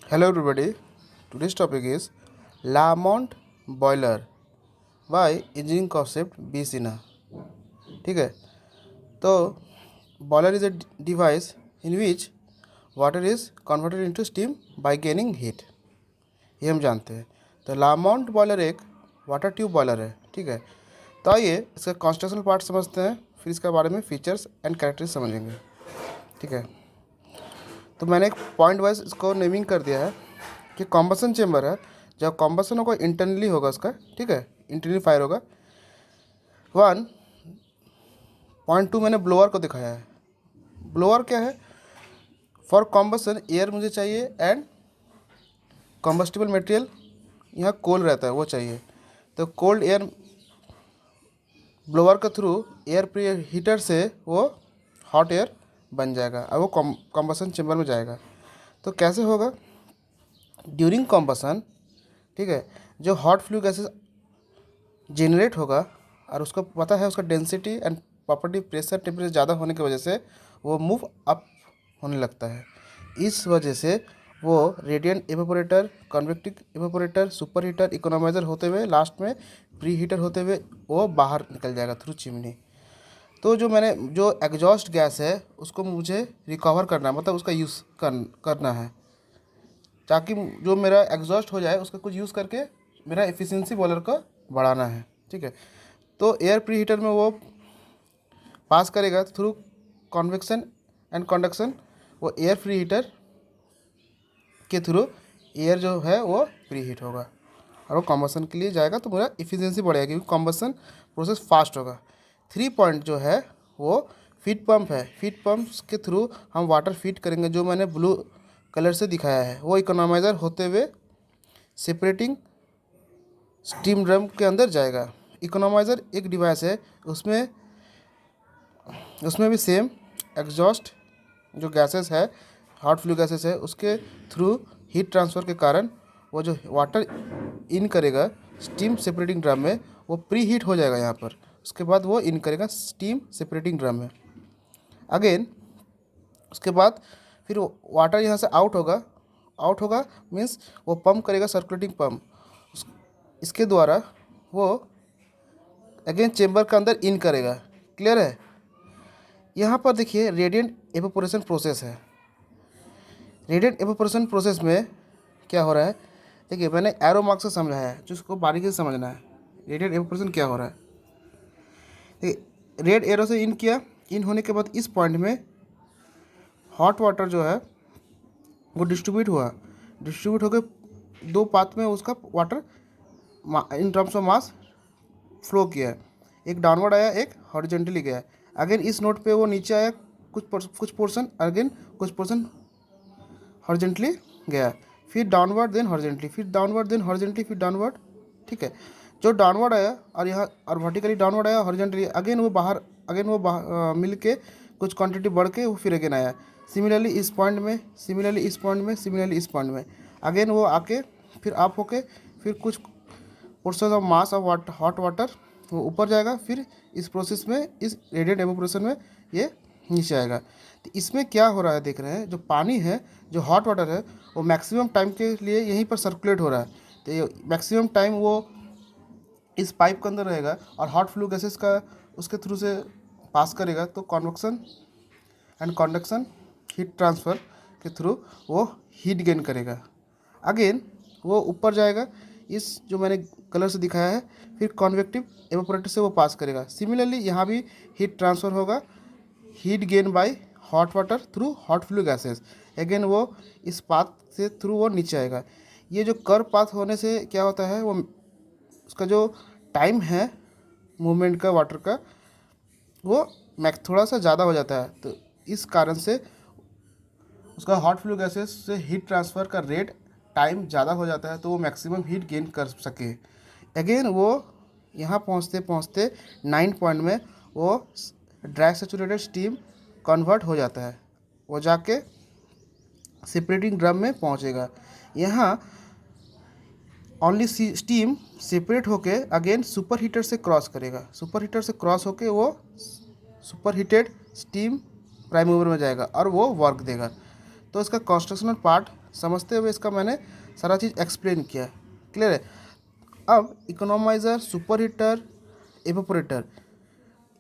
Hello everybody. Today's topic is Lamont boiler by engineering concept B Sinha. ठीक है, तो boiler is a device in which water is converted into steam by gaining heat. ये हम जानते हैं. तो लामोंट boiler एक वाटर ट्यूब बॉयलर है. ठीक है, तो आइए इसका कंस्ट्रक्शनल पार्ट समझते हैं, फिर इसके बारे में फीचर्स एंड कैरेक्टरिस्टिक्स समझेंगे. ठीक है, तो मैंने एक पॉइंट वाइज इसको नेमिंग कर दिया है कि कॉम्बसन चेम्बर है. जब कॉम्बसन होगा इंटरनली होगा उसका. ठीक है, इंटरनली फायर होगा. 1.2 मैंने ब्लोअर को दिखाया है. ब्लोअर क्या है? फॉर कॉम्बसन एयर मुझे चाहिए एंड कॉम्बस्टिबल मटेरियल, यहाँ कोल रहता है वो चाहिए. तो कोल्ड एयर ब्लोअर के थ्रू एयर प्री हीटर से वो हॉट एयर बन जाएगा और वो कॉम्बसन चेम्बर में जाएगा. तो कैसे होगा? ड्यूरिंग कॉम्बसन, ठीक है, जो हॉट फ्लू गैसेस जेनरेट होगा और उसको पता है उसका density and property pressure temperature ज़्यादा होने की वजह से वो मूव अप होने लगता है. इस वजह से वो radiant evaporator, convective evaporator, super heater, economiser होते हुए लास्ट में प्री हीटर होते हुए वो बाहर निकल जाएगा थ्रू चिमनी. तो जो एग्जॉस्ट गैस है उसको मुझे रिकवर करना है, मतलब उसका यूज़ करना है ताकि जो मेरा एग्जॉस्ट हो जाए उसका कुछ यूज़ करके मेरा एफिशिएंसी बॉयलर को बढ़ाना है. ठीक है, तो एयर प्री हीटर में वो पास करेगा थ्रू कन्वेक्शन एंड कंडक्शन. वो एयर प्री हीटर के थ्रू एयर जो है वो प्री हीट होगा और वो कॉम्बसन के लिए जाएगा, तो मेरा इफिशिएंसी बढ़ेगा क्योंकि कॉम्बसन प्रोसेस फास्ट होगा. 3 पॉइंट जो है वो फीड पंप है. फीड पंप के थ्रू हम वाटर फीड करेंगे, जो मैंने ब्लू कलर से दिखाया है. वो इकोनॉमाइज़र होते हुए सेपरेटिंग स्टीम ड्रम के अंदर जाएगा. इकोनॉमाइज़र एक डिवाइस है, उसमें भी सेम एग्जॉस्ट जो गैसेस है, हॉट फ्लू गैसेस है, उसके थ्रू हीट ट्रांसफ़र के कारण वो जो वाटर इन करेगा स्टीम सेपरेटिंग ड्रम में, वो प्री हीट हो जाएगा यहाँ पर. उसके बाद वो इन करेगा स्टीम सेपरेटिंग ड्रम में. अगेन उसके बाद फिर वाटर यहाँ से आउट होगा मीन्स वो पंप करेगा सर्कुलेटिंग पंप. इसके द्वारा वो अगेन चेम्बर के अंदर इन करेगा. क्लियर है? यहाँ पर देखिए रेडिएंट एवेपोरेशन प्रोसेस है. रेडिएंट एवेपोरेशन प्रोसेस में क्या हो रहा है? देखिए मैंने एरो मार्क से समझाया है, जिसको बारीकी से समझना है. रेडिएंट एवेपोरेशन क्या हो रहा है? देखिए रेड एरो से इन किया. इन होने के बाद इस पॉइंट में हॉट वाटर जो है वो डिस्ट्रीब्यूट होकर 2 पाथ में उसका water in terms of mass flow किया है. एक डाउनवर्ड आया, एक हॉरिजॉन्टली गया. अगेन इस नोट पे वो नीचे आया कुछ पोर्शन, अगेन कुछ पोर्शन हॉरिजॉन्टली गया, फिर डाउनवर्ड देन हॉरिजॉन्टली, फिर डाउनवर्ड देन हॉरिजॉन्टली, फिर डाउनवर्ड. ठीक है, जो डाउनवर्ड आया और यहाँ और वर्टिकली डाउनवर्ड आया हॉरिजॉन्टली, अगेन वो मिल के कुछ क्वांटिटी बढ़ के वो फिर अगेन आया. सिमिलरली इस पॉइंट में, सिमिलरली इस पॉइंट में, सिमिलरली इस पॉइंट में, अगेन वो आके फिर अप होके फिर कुछ portion of mass of hot water वो ऊपर जाएगा. फिर इस प्रोसेस में, इस रेडिएंट एवेपोरेशन में ये नीचे आएगा. तो इसमें क्या हो रहा है देख रहे हैं, जो पानी है, जो हॉट वाटर है, वो मैक्सिमम टाइम के लिए यहीं पर सर्कुलेट हो रहा है. तो ये मैक्सिमम टाइम वो इस पाइप के अंदर रहेगा और हॉट फ्लू गैसेस का उसके थ्रू से पास करेगा. तो convection and conduction heat transfer के थ्रू वो हीट गेन करेगा. अगेन वो ऊपर जाएगा, इस जो मैंने कलर से दिखाया है, फिर कन्वेक्टिव एवेपोरेटर से वो पास करेगा. सिमिलरली यहाँ भी हीट ट्रांसफ़र होगा, heat gain by hot water through hot flue gases. Again वो इस पाथ से थ्रू वो नीचे आएगा. ये जो कर्व पाथ होने से क्या होता है, वो उसका जो टाइम है मूवमेंट का वाटर का, वो थोड़ा सा ज़्यादा हो जाता है. तो इस कारण से उसका हॉट फ्लू गैसेस से हीट ट्रांसफ़र का रेट टाइम ज़्यादा हो जाता है, तो वो मैक्सिमम हीट गेन कर सके. अगेन वो यहाँ पहुँचते पहुँचते 9 पॉइंट में वो ड्राई सैचुरेटेड स्टीम कन्वर्ट हो जाता है. वो जाके सेपरेटिंग ड्रम में पहुँचेगा. यहाँ ओनली स्टीम सेपरेट होके अगेन सुपर हीटर से क्रॉस करेगा. सुपर हीटर से क्रॉस होके वो super heated steam prime mover में जाएगा और वो वर्क देगा. तो इसका कंस्ट्रक्शनल पार्ट समझते हुए इसका मैंने सारा चीज़ एक्सप्लेन किया। क्लियर है। अब economiser, super heater, evaporator,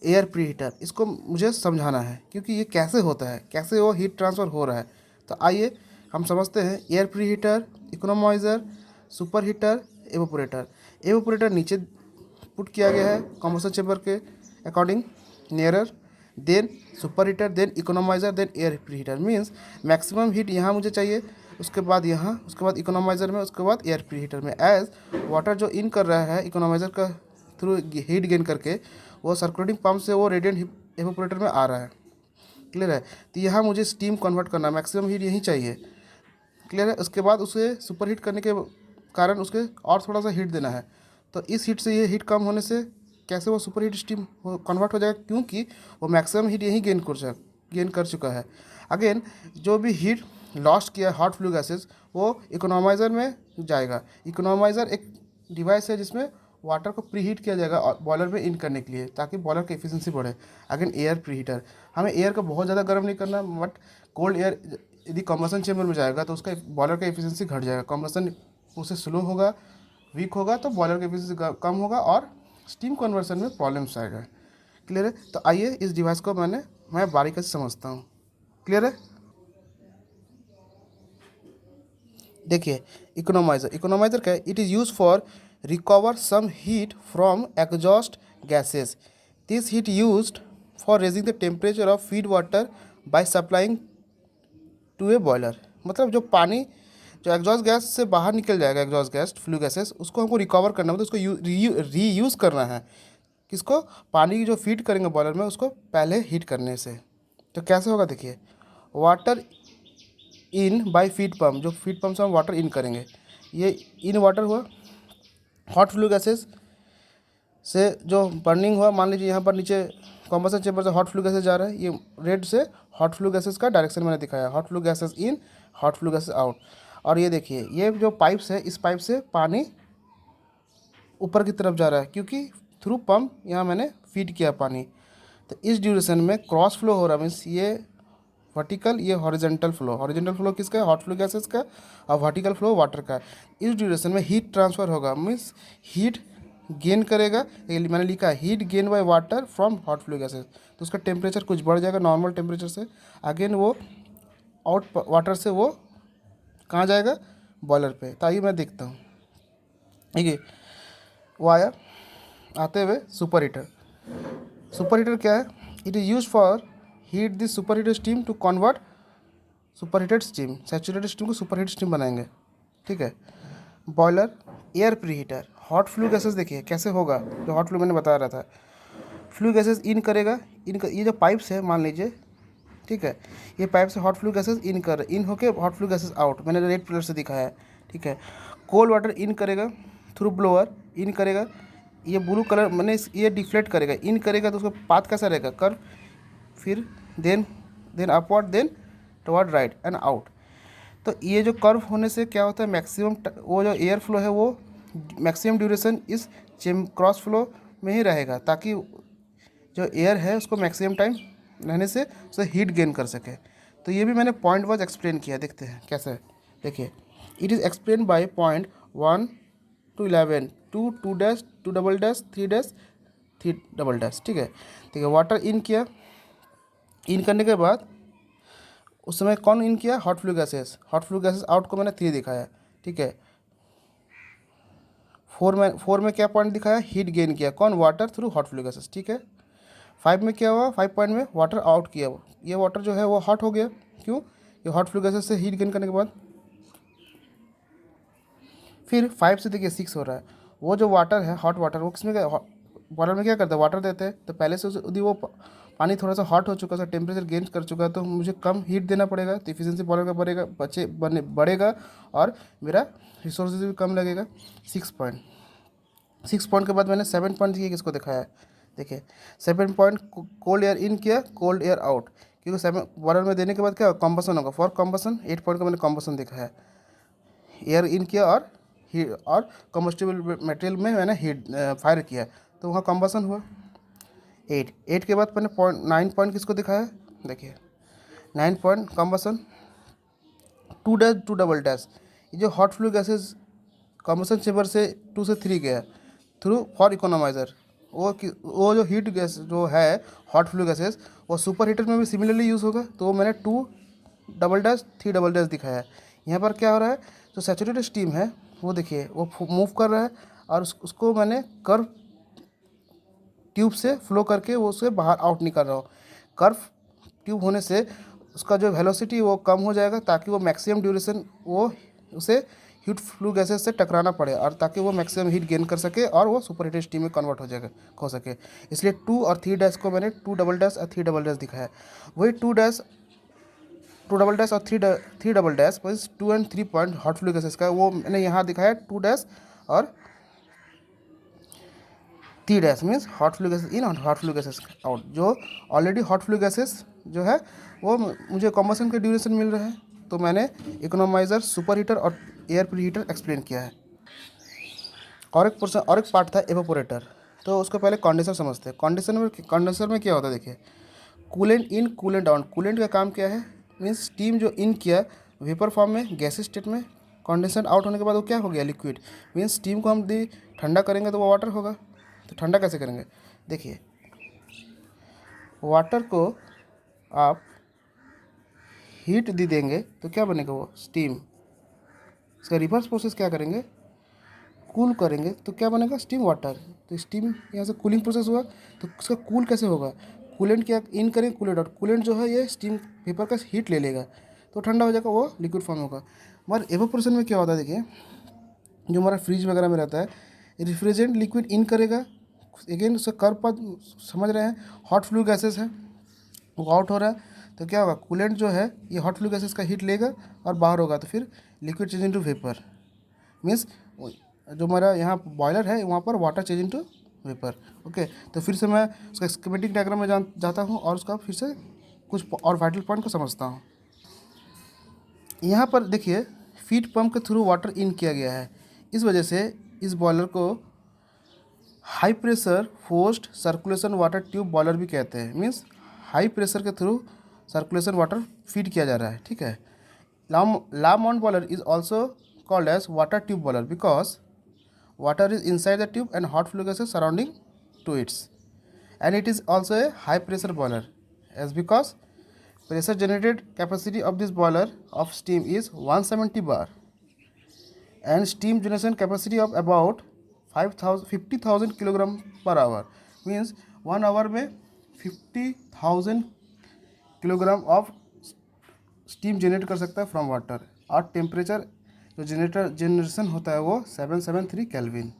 air pre heater, इसको मुझे समझाना है क्योंकि ये कैसे होता है, कैसे वो हीट ट्रांसफ़र हो रहा है। तो आइए हम समझते हैं। Air pre heater, economizer, super heater, evaporator. Evaporator नीचे पुट किया गया है कंबसन चेंबर के according nearer, then super heater, then economizer, then air pre heater. Means maximum heat यहाँ मुझे चाहिए, उसके बाद यहाँ, उसके बाद इकोनोमाइज़र में, उसके बाद एयर प्री हीटर में। एज वाटर जो इन कर रहा है इकोनोमाइज़र का थ्रू हीट गेन करके, वो सर्कुलेटिंग पंप से वो रेडिएंट एवापोरेटर में आ रहा है। क्लियर है। तो यहाँ मुझे स्टीम कन्वर्ट करना, मैक्सिमम हीट यहीं चाहिए। क्लियर है। उसके बाद उसे सुपर हीट करने के कारण उसके और थोड़ा सा हीट देना है। तो इस हीट से ये हीट कम होने से कैसे वो सुपर हीट स्टीम कन्वर्ट हो जाएगा, क्योंकि वो मैक्सिमम हीट यहीं गेन कर चुका है। अगेन जो भी हीट लॉस्ट किया हॉट फ्लू गैसेस, वो इकोनोमाइज़र में जाएगा। इकोनोमाइज़र एक डिवाइस है जिसमें वाटर को प्रीहीट किया जाएगा बॉयलर में इन करने के लिए, ताकि बॉयलर की एफिशिएंसी बढ़े। अगेन एयर प्रीहीटर, हमें एयर को बहुत ज़्यादा गर्म नहीं करना, बट कोल्ड एयर यदि कंबसन चेंबर में जाएगा तो उसका बॉयलर का एफिशिएंसी घट जाएगा। कंबसन उससे स्लो होगा, वीक होगा, तो बॉयलर की एफिशिएंसी कम होगा और स्टीम कन्वर्सन में प्रॉब्लम्स आएगा। क्लियर है। तो आइए इस डिवाइस को मैं बारीकी से समझता हूँ। क्लियर है। देखिए इकोनोमाइज़र क्या है? It is use for recover some heat from exhaust gases. This heat used for raising the temperature of feed water by supplying to a boiler. मतलब जो पानी जो एग्जॉस्ट गैस से बाहर निकल जाएगा, एग्जॉस्ट गैस फ्लू गैसेस, उसको हमको रिकवर करना, मतलब उसको रीयूज़ करना है। किसको? पानी की जो फीड करेंगे बॉयलर में, उसको पहले हीट करने से। तो कैसे होगा देखिए। Water in by feed pump, जो फीड पम्प से हम वाटर इन करेंगे, ये इन वाटर हुआ। हॉट फ्लू गैसेस से जो बर्निंग हुआ, मान लीजिए यहाँ पर नीचे कॉम्बसन चेंबर से हॉट फ्लू गैसेस जा रहा है, ये रेड से हॉट फ्लू गैसेस का डायरेक्शन मैंने दिखाया। Hot flue gases in, hot flue gases out. और ये देखिए, ये जो पाइप्स है, इस पाइप से पानी ऊपर की तरफ जा रहा है, क्योंकि थ्रू पंप यहाँ मैंने फीड किया पानी। तो इस ड्यूरेशन में क्रॉस फ्लो हो रहा है, मीन्स ये वर्टिकल, ये हॉरिजेंटल फ्लो। हॉरिजेंटल फ्लो किसका है? हॉट फ्लू गैसेस का। और वर्टिकल फ्लो वाटर का। इस ड्यूरेशन में हीट ट्रांसफ़र होगा, मीन्स हीट गेन करेगा। ये मैंने लिखा है heat gain by water from hot flue gases. तो उसका टेम्परेचर कुछ बढ़ जाएगा नॉर्मल टेम्परेचर से। अगेन वो आउट वाटर से वो कहाँ जाएगा? बॉयलर पे। तो आइए मैं देखता हूँ। ठीक है, वो आया आते हुए सुपर हीटर। सुपर हीटर क्या है? It is use for heat this super heated steam to convert super heated steam. Saturated steam को सुपर हीट स्टीम बनाएंगे। ठीक है। Boiler, air pre heater. Hot flue gases देखिए कैसे होगा, जो हॉट फ्लू मैंने बता रहा था। फ्लू गैसेस इन करेगा, ये जो पाइप्स है मान लीजिए, ठीक है, ये पाइप से हॉट फ्लू गैसेस इन होके हॉट फ्लू गैसेस आउट, मैंने रेड कलर से दिखाया है। ठीक है। कोल्ड वाटर इन करेगा थ्रू ब्लोअर, इन करेगा। ये ब्लू कलर मैंने ये डिफ्लेक्ट करेगा, इन करेगा, तो उसका पाथ कैसा रहेगा? कर्व। फिर then upward, then toward right and out. तो ये जो कर्व होने से क्या होता है, मैक्सिमम वो जो एयर फ्लो है वो मैक्सिमम ड्यूरेशन इस क्रॉस फ्लो में ही रहेगा, ताकि जो एयर है उसको मैक्सिमम टाइम रहने से उसे हीट गेन कर सके। तो ये भी मैंने पॉइंट वाइज एक्सप्लेन किया, देखते हैं कैसे। देखिए, it is explain by point 1 to 11, 2 2 dash 2 double dash 3 dash 3 double dash. ठीक है। ठीक है। वाटर इन किया, इन करने के बाद उस समय कौन इन किया? Hot flue gases. Hot flue gases out को मैंने 3 दिखाया। ठीक है। 4 में क्या पॉइंट दिखाया? हीट गेन किया, कौन? Water through hot flue gases. ठीक है। 5 में क्या हुआ? 5 पॉइंट में वाटर आउट किया, ये वाटर जो है वो हॉट हो गया। क्यों? ये हॉट फ्लू गैसेस से हीट गेन करने के बाद। फिर 5 से देखिए 6 हो रहा है, वो जो वाटर है हॉट वाटर, वो किसमें क्या बॉयलर में क्या करते हैं? वाटर देते हैं। तो पहले से यदि वो पानी थोड़ा सा हॉट हो चुका है, टेम्परेचर गेन कर चुका है, तो मुझे कम हीट देना पड़ेगा, तो इफिशिएंसी बॉयलर का बढ़ेगा और मेरा रिसोर्सेज भी कम लगेगा। 6 पॉइंट के बाद मैंने 7 पॉइंट किया, किसको दिखाया है? देखिए 7 पॉइंट कोल्ड एयर इन किया, कोल्ड एयर आउट, क्योंकि 7 बॉयलर में देने के बाद क्या कॉम्बसन होगा, फॉर कॉम्बसन। 8 पॉइंट का मैंने कॉम्बसन दिखाया, एयर इन किया और कम्बस्टिबल मटेरियल में मैंने हीट फायर किया, तो वहाँ कॉम्बसन हुआ। 8 के बाद मैंने 9 पॉइंट किसको दिखाया? देखिए 9 point combustion, two dash two double dash, ये जो hot flue gases combustion chamber से 2 से 3 गया थ्रू फॉर इकोनोमाइज़र, वो जो हीट गैस जो है हॉट फ्लू गैसेज वो सुपर हीटर में भी सिमिलरली यूज़ होगा, तो मैंने 2 डबल डैश 3 डबल डैश दिखाया है। यहाँ पर क्या हो रहा है, जो सैचुरेटेड स्टीम है वो देखिए वो मूव कर रहा है और उसको मैंने कर्व ट्यूब से फ्लो करके वो उसे बाहर आउट नहीं कर रहा हूँ। कर्व ट्यूब होने से उसका जो वेलोसिटी वो कम हो जाएगा ताकि वो मैक्सिमम ड्यूरेशन वो उसे हीट फ्लू गैसेस से टकराना पड़े और ताकि वो मैक्सिमम हीट गेन कर सके और वो सुपर हीटेड स्टीम में कन्वर्ट हो सके। इसलिए 2 और 3 डैश को मैंने 2 डबल डैश और 3 डबल डैश दिखाया। वही 2 डबल डैश और 3 double dash means 2 and 3 point hot flue gases का वो मैंने यहाँ दिखाया 2 डैश और 3 dash means hot flue gases in और हॉट फ्लू गैसेस आउट। जो ऑलरेडी हॉट फ्लू गैसेस जो है वो मुझे कॉम्बसन के ड्यूरेशन मिल रहा है, तो मैंने इकोनोमाइज़र, सुपर हीटर और एयर प्री हीटर एक्सप्लेन किया है। और एक पार्ट था एवापोरेटर, तो उसको पहले कंडेंसर समझते हैं। कंडेंसर में क्या होता है देखिए, coolant in coolant out. Coolant का काम क्या है, मीन्स स्टीम जो इन किया वेपर फॉर्म में गैस स्टेट में, कंडेंसर आउट होने के बाद वो क्या हो गया, लिक्विड। मीन्स स्टीम को हम यदि ठंडा करेंगे तो वो वाटर होगा। तो ठंडा कैसे करेंगे, देखिए वाटर को आप हीट दे देंगे तो क्या बनेगा, वो स्टीम। इसका रिवर्स प्रोसेस क्या करेंगे, कूल करेंगे तो क्या बनेगा, स्टीम वाटर। तो स्टीम यहाँ से कूलिंग प्रोसेस हुआ, तो उसका कूल कैसे होगा, कूलेंट क्या इन करेंगे, कूलेंट आउट। कूलेंट जो है ये स्टीम वेपर का हीट ले लेगा तो ठंडा हो जाएगा, वो लिक्विड फॉर्म होगा। मगर एवापोरेशन में क्या होता है देखिए, जो हमारा फ्रिज वगैरह में रहता है, रिफ्रिजरेंट लिक्विड इन करेगा, अगेन उसका कर्व पर समझ रहे हैं, हॉट फ्लू गैसेस है वो आउट हो रहा है, तो क्या होगा, कूलेंट जो है ये हॉट फ्लू गैसेस का हीट लेगा और बाहर होगा, तो फिर liquid change into vapour. Means जो हमारा यहाँ बॉयलर है वहाँ पर water change into vapour. Okay, तो फिर से मैं उसका स्कीमेटिक डायग्राम में जाता हूँ और उसका फिर से कुछ और वाइटल पॉइंट को समझता हूँ। यहाँ पर देखिए फीड पंप के थ्रू वाटर इन किया गया है, इस वजह से इस बॉयलर को high pressure forced circulation water tube boiler भी कहते हैं। मीन्स हाई प्रेशर के थ्रू सर्कुलेशन वाटर फीड किया जा रहा है, ठीक है। La Mont boiler is also called as water tube boiler because water is inside the tube and hot flue gases surrounding to it, and it is also a high pressure boiler as because pressure generated capacity of this boiler of steam is 170 bar and steam generation capacity of about 50,000 kilogram per hour, means 1 hour में 50,000 kilogram of steam generate कर सकता है from water, और temperature जो generation होता है वो 773 kelvin.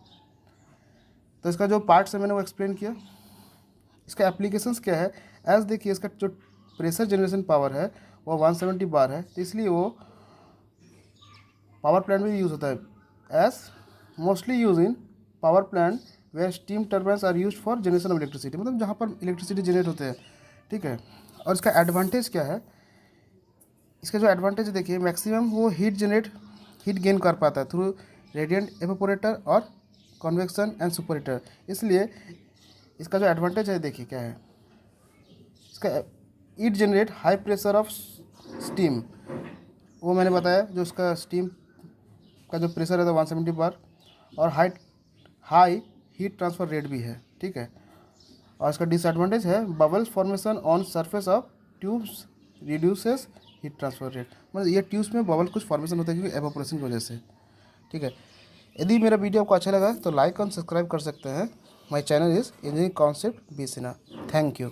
तो इसका जो पार्ट्स है मैंने वो एक्सप्लेन किया। इसका एप्लीकेशंस क्या है, एज देखिए इसका जो प्रेशर जनरेशन पावर है वो 170 बार है, तो इसलिए वो पावर प्लांट में भी यूज़ होता है, as mostly use in power plant where steam turbines are use for generation of electricity, मतलब जहाँ पर इलेक्ट्रिसिटी जनरेट होते हैं, ठीक है। और इसका एडवांटेज क्या है, इसका जो एडवांटेज देखिए मैक्सिमम वो हीट गेन कर पाता है थ्रू रेडिएंट एवापोरेटर और कन्वेक्शन एंड सुपर हीटर। इसलिए इसका जो एडवांटेज है देखिए क्या है, इसका it generate high pressure of steam, वो मैंने बताया जो उसका स्टीम का जो प्रेशर है 170 बार, और हाई हीट ट्रांसफ़र रेट भी है, ठीक है। और इसका डिसएडवांटेज है bubbles formation on surface of tubes reduces heat transfer rate, मतलब ये ट्यूब्स में बबल कुछ फॉर्मेशन होता है क्योंकि एवापोरेशन की वजह से, ठीक है। यदि मेरा वीडियो आपको अच्छा लगा तो लाइक और सब्सक्राइब कर सकते हैं। My channel is engineering concept B Sinha. Thank you.